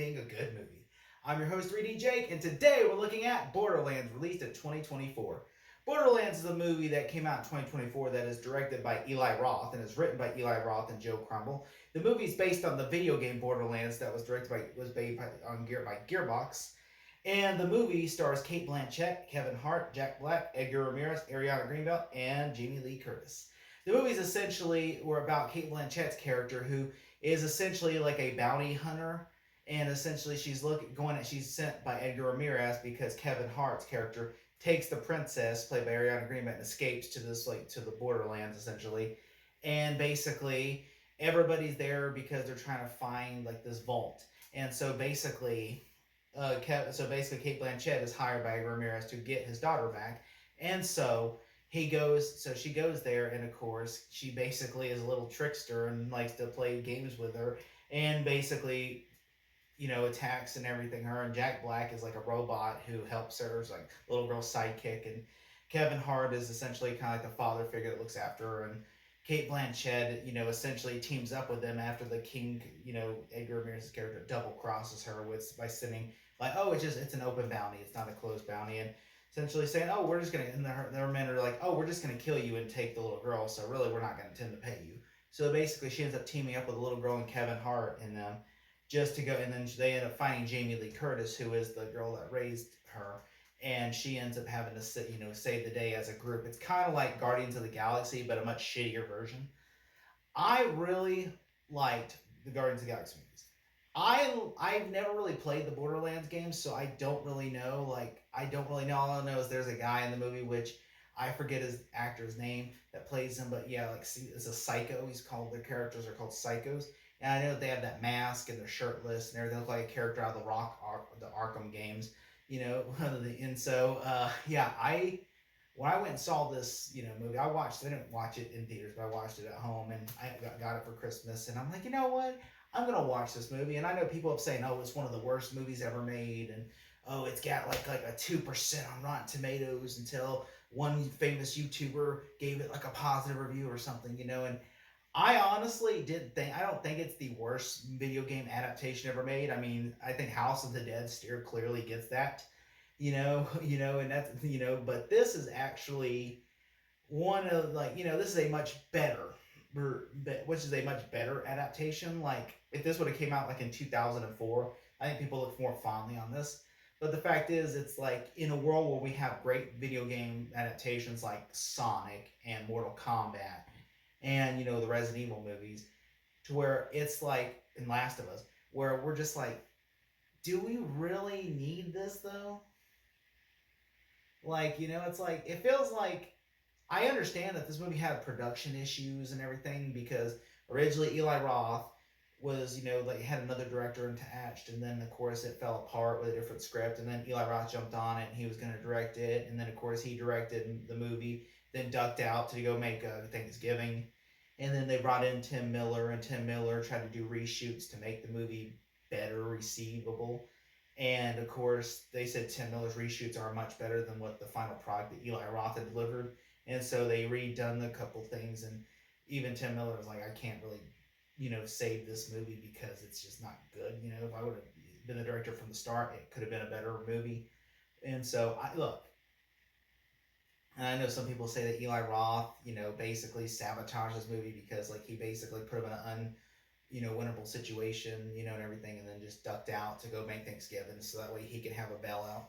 being a good movie. I'm your host, 3D Jake, and today we're looking at Borderlands, released in 2024. Borderlands is a movie that came out in 2024 that is directed by Eli Roth and is written by Eli Roth and Joe Crumble. The movie is based on the video game Borderlands that was made by Gearbox. And the movie stars Cate Blanchett, Kevin Hart, Jack Black, Edgar Ramirez, Ariana Greenbelt, and Jamie Lee Curtis. The movies essentially were about Cate Blanchett's character, who is essentially like a bounty hunter, and essentially she's sent by Edgar Ramirez because Kevin Hart's character takes the princess, played by Ariana Greenbelt, and escapes to the Borderlands essentially, and basically everybody's there because they're trying to find like this vault, and so basically Cate Blanchett is hired by Ramirez to get his daughter back, and she goes there, and of course she basically is a little trickster and likes to play games with her, and basically, attacks and everything her. And Jack Black is like a robot who helps her, is like a little girl's sidekick, and Kevin Hart is essentially kind of like the father figure that looks after her, and Cate Blanchett, essentially teams up with them after the king, Edgar Ramirez's character double crosses her by sending like, oh, it's an open bounty, it's not a closed bounty, and essentially saying, oh, we're just gonna, and their men are like, oh, we're just gonna kill you and take the little girl, so really we're not gonna intend to pay you. So basically, she ends up teaming up with the little girl and Kevin Hart and them just to go, and then they end up finding Jamie Lee Curtis, who is the girl that raised her, and she ends up having to save the day as a group. It's kind of like Guardians of the Galaxy, but a much shittier version. I really liked the Guardians of the Galaxy movies. I've never really played the Borderlands games, so I don't really know. All I know is there's a guy in the movie, which I forget his actor's name, that plays him, but yeah, it's a psycho. Their characters are called psychos. And I know that they have that mask and they're shirtless and everything. They look like a character out of the Arkham games, and so when I went and saw this, movie, I didn't watch it in theaters, but I watched it at home, and I got it for Christmas, and I'm like, you know what? I'm gonna watch this movie. And I know people have saying, oh, it's one of the worst movies ever made, and oh, it's got like a 2% on Rotten Tomatoes until one famous YouTuber gave it like a positive review or something, and I honestly I don't think it's the worst video game adaptation ever made. I mean, I think House of the Dead clearly gets that, and that's, but this is actually one of this is a much better, which is a much better adaptation. Like, if this would have came out like in 2004, I think people look more fondly on this. But the fact is, it's like in a world where we have great video game adaptations like Sonic and Mortal Kombat and the Resident Evil movies, to where it's like in Last of Us, where we're just like, do we really need this though? Like, it's like, it feels like, I understand that this movie had production issues and everything, because originally Eli Roth was, had another director attached, and then of course it fell apart with a different script, and then Eli Roth jumped on it and he was going to direct it, and then of course he directed the movie, then ducked out to go make Thanksgiving, and then they brought in Tim Miller, and Tim Miller tried to do reshoots to make the movie better receivable, and of course they said Tim Miller's reshoots are much better than what the final product that Eli Roth had delivered, and so they redone a couple things, and even Tim Miller was like, I can't really save this movie because it's just not good. If I would have been the director from the start, it could have been a better movie. And so and I know some people say that Eli Roth, basically sabotaged this movie because like he basically put him in an winnable situation, and everything, and then just ducked out to go make Thanksgiving so that way he could have a bailout.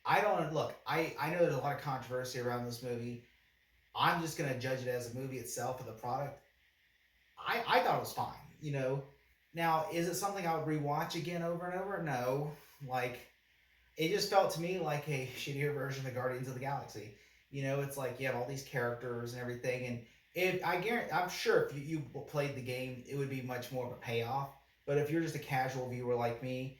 I know there's a lot of controversy around this movie. I'm just gonna judge it as a movie itself, or the product. I thought it was fine, Now, is it something I would rewatch again over and over? No. Like, it just felt to me like a shittier version of Guardians of the Galaxy. It's like you have all these characters and everything, and I'm sure if you played the game, it would be much more of a payoff. But if you're just a casual viewer like me,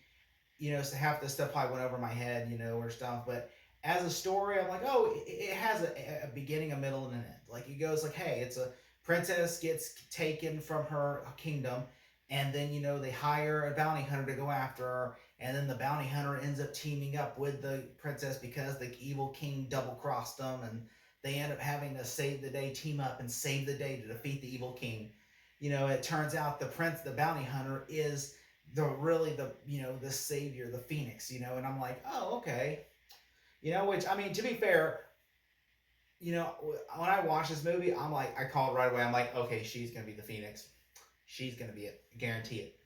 so half this stuff probably went over my head, or stuff. But as a story, I'm like, oh, it has a beginning, a middle, and an end. Like, it goes like, hey, it's a princess gets taken from her kingdom, and then they hire a bounty hunter to go after her, and then the bounty hunter ends up teaming up with the princess because the evil king double crossed them, and they end up having to save the day, team up and save the day to defeat the evil king. It turns out the bounty hunter is the savior, the Phoenix, and I'm like, oh, okay, which, I mean, to be fair, when I watch this movie, I'm like, I call it right away. I'm like, okay, she's gonna be the Phoenix. She's gonna be it. Guarantee it.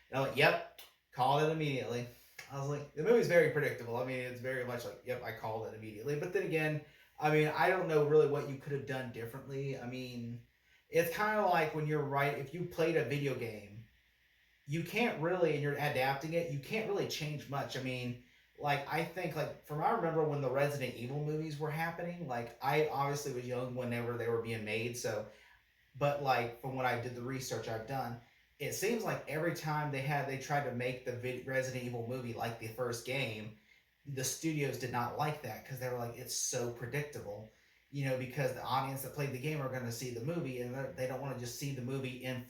And I'm like, yep, called it immediately. I was like, the movie's very predictable. I mean, it's very much like, yep, I called it immediately. But then again, I mean, I don't know really what you could have done differently. I mean, it's kind of like when you're right, if you played a video game, you can't really, and you're adapting it, you can't really change much. I mean, like, I think, like, from I remember when the Resident Evil movies were happening, like, I obviously was young whenever they were being made, so, but, like, from when I did the research I've done, it seems like every time they tried to make the Resident Evil movie like the first game, the studios did not like that because they were like, it's so predictable, because the audience that played the game are going to see the movie, and they don't want to just see the movie in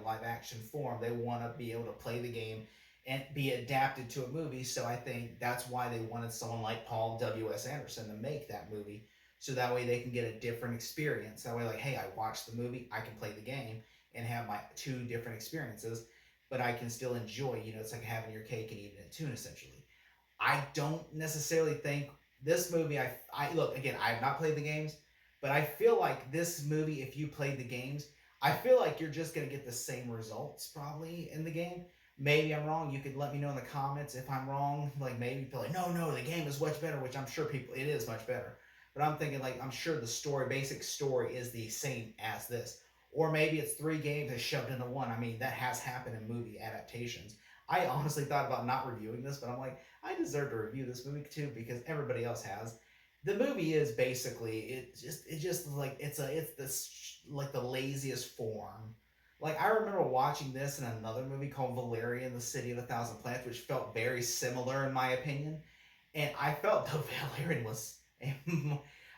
live action form. They want to be able to play the game and be adapted to a movie. So I think that's why they wanted someone like Paul W.S. Anderson to make that movie, so that way they can get a different experience. That way, like, hey, I watched the movie, I can play the game and have my two different experiences, but I can still enjoy. It's like having your cake and eating it too, essentially. I don't necessarily think this movie. I look again. I have not played the games, but I feel like this movie, if you played the games, I feel like you're just gonna get the same results probably in the game. Maybe I'm wrong. You could let me know in the comments if I'm wrong. Like, maybe people are like, no, the game is much better, which I'm sure it is much better. But I'm thinking, like, I'm sure the basic story is the same as this. Or maybe it's three games that shoved into one. I mean, that has happened in movie adaptations. I honestly thought about not reviewing this, but I'm like, I deserve to review this movie too because everybody else has. The movie is basically it just like it's this like the laziest form. Like, I remember watching this in another movie called Valerian, the City of a Thousand Planets, which felt very similar in my opinion, and I felt the Valerian was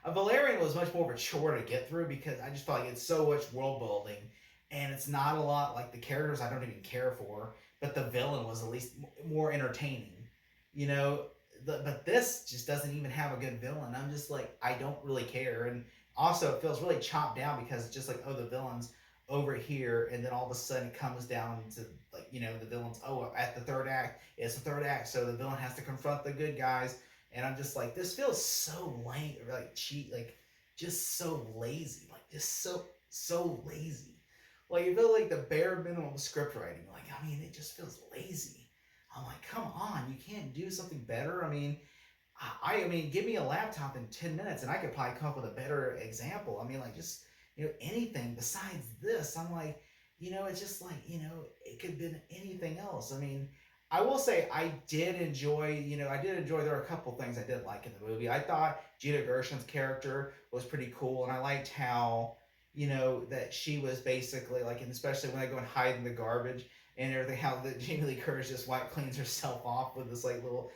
a Valerian was much more of a chore to get through because I just felt like it's so much world building, and it's not a lot like the characters I don't even care for, but the villain was at least more entertaining, you know. But this just doesn't even have a good villain. I'm just like, I don't really care, and also it feels really chopped down because it's just like, oh, the villain's over here, and then all of a sudden it comes down to, like, the villain's, oh, at the third act, it's the third act, so the villain has to confront the good guys, and I'm just like, this feels so lame, like cheap, like just so lazy, like just so lazy. Like, it feels like the bare minimum script writing. Like, I mean, it just feels lazy. I'm like, come on, you can't do something better. I mean, I mean, give me a laptop in 10 minutes, and I could probably come up with a better example. I mean, like, just anything besides this. I'm like, it's just like, it could have been anything else. I mean, I will say I did enjoy. I did enjoy. There are a couple things I did like in the movie. I thought Gina Gershon's character was pretty cool, and I liked how that she was basically like, and especially when I go and hide in the garbage and everything, how that Jamie Lee Curtis just wipe cleans herself off with this like little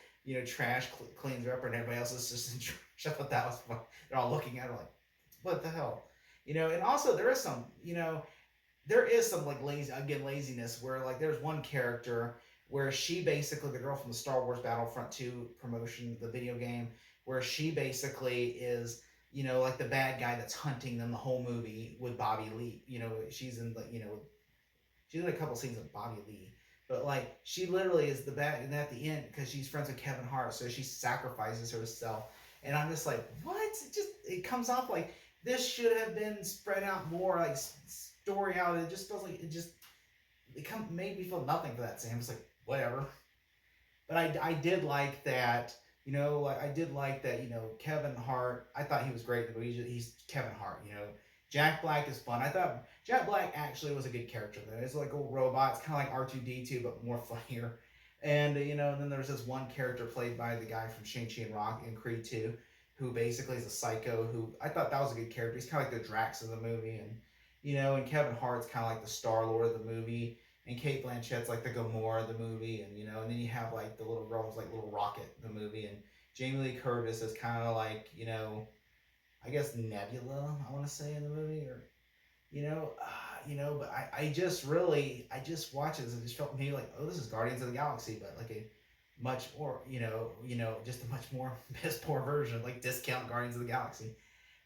trash cleans her up, and everybody else is just in trash. I thought that was fun. They're all looking at her like, what the hell, and also there is some like laziness where, like, there's one character where she basically, the girl from the Star Wars Battlefront 2 promotion, the video game, where she basically is, like the bad guy that's hunting them the whole movie with Bobby Lee. She's in, like, she's in a couple scenes with Bobby Lee. But, like, she literally is the bad, and at the end, because she's friends with Kevin Hart, so she sacrifices herself. And I'm just like, what? It comes off like this should have been spread out more, like, story out. It just feels like made me feel nothing for that scene. I was like, whatever. But I did like that, like, I did like that, Kevin Hart, I thought he was great, but he's Kevin Hart, Jack Black is fun. I thought Jack Black actually was a good character, though. It's like a robot. It's kind of like R2-D2, but more funnier. And, and then there's this one character played by the guy from Shang-Chi and Rock in Creed 2, who basically is a psycho, who I thought that was a good character. He's kind of like the Drax of the movie. And, and Kevin Hart's kind of like the Star-Lord of the movie. And Kate Blanchett's like the Gamora of the movie. And, and then you have like the little girl who's like Little Rocket in the movie. And Jamie Lee Curtis is kind of like, I guess Nebula, I want to say, in the movie, or but I just watched this and just felt maybe like, oh, this is Guardians of the Galaxy, but like a much more, just a much more piss poor version, like discount Guardians of the Galaxy.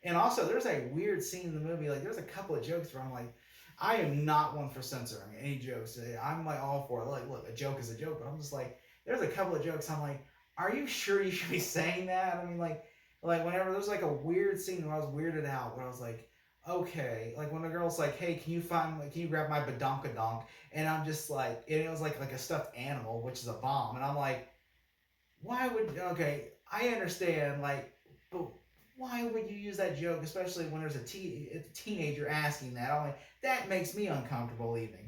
And also, there's a weird scene in the movie, like there's a couple of jokes where I'm like, I am not one for censoring any jokes. I'm like all for it. Like, look, a joke is a joke, but I'm just like, there's a couple of jokes I'm like, are you sure you should be saying that? I mean, like whenever there's like a weird scene where I was weirded out, where I was like, okay, like when the girl's like, hey, can you grab my badonkadonk? And I'm just like, and it was like a stuffed animal, which is a bomb, and I'm like, why would, okay, I understand, like, but why would you use that joke, especially when there's a teenager asking that? I'm like, that makes me uncomfortable even.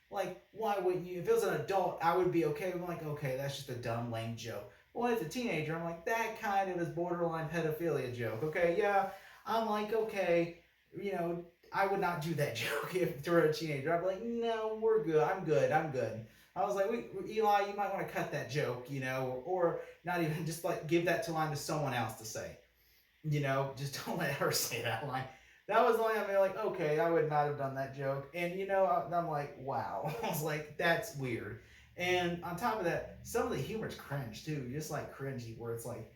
Like, why wouldn't you? If it was an adult, I would be okay. I'm like, okay, that's just a dumb, lame joke. But when it's a teenager, I'm like, that kind of is borderline pedophilia joke. Okay, yeah, I'm like, okay, you know, I would not do that joke if they were a teenager. I'd be like, no, we're good. I'm good. I was like, Eli, you might want to cut that joke, you know, or not even just like give that line to someone else to say. You know, just don't let her say that line. That was the line. I'm like, okay, I would not have done that joke. And, you know, I'm like, wow. I was like, that's weird. And on top of that, some of the humor's cringe, too. Just, like, cringy, where it's like,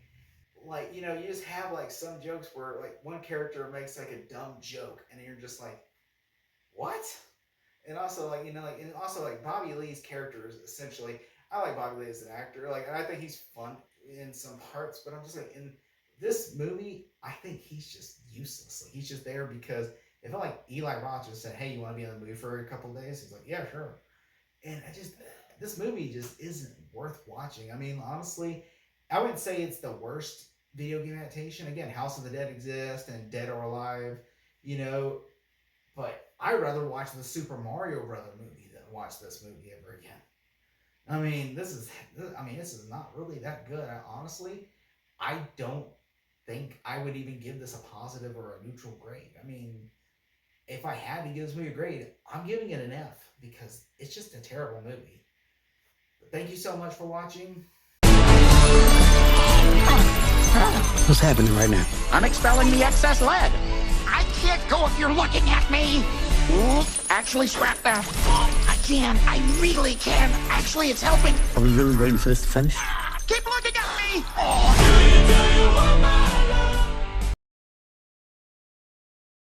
you know, you just have, like, some jokes where, like, one character makes, like, a dumb joke, and you're just like, what? And also, like, you know, like, and also, like, Bobby Lee's character is essentially, I like Bobby Lee as an actor. Like, I think he's fun in some parts, but I'm just like, in this movie, I think he's just useless. Like, he's just there because it felt like Eli Roth just said, hey, you want to be in the movie for a couple of days? He's like, yeah, sure. And this movie just isn't worth watching. I mean, honestly, I wouldn't say it's the worst video game adaptation. Again, House of the Dead exists and Dead or Alive, you know, but I'd rather watch the Super Mario Brother movie than watch this movie ever again. I mean, this is not really that good. Honestly, I don't think I would even give this a positive or a neutral grade. I mean, if I had to give this movie a grade, I'm giving it an F because it's just a terrible movie. But thank you so much for watching. What's happening right now? I'm expelling the excess lead. I can't go if you're looking at me. Actually, scrap that. I can. I really can. Actually, it's helping. Are we really waiting for this to finish? Keep looking at me.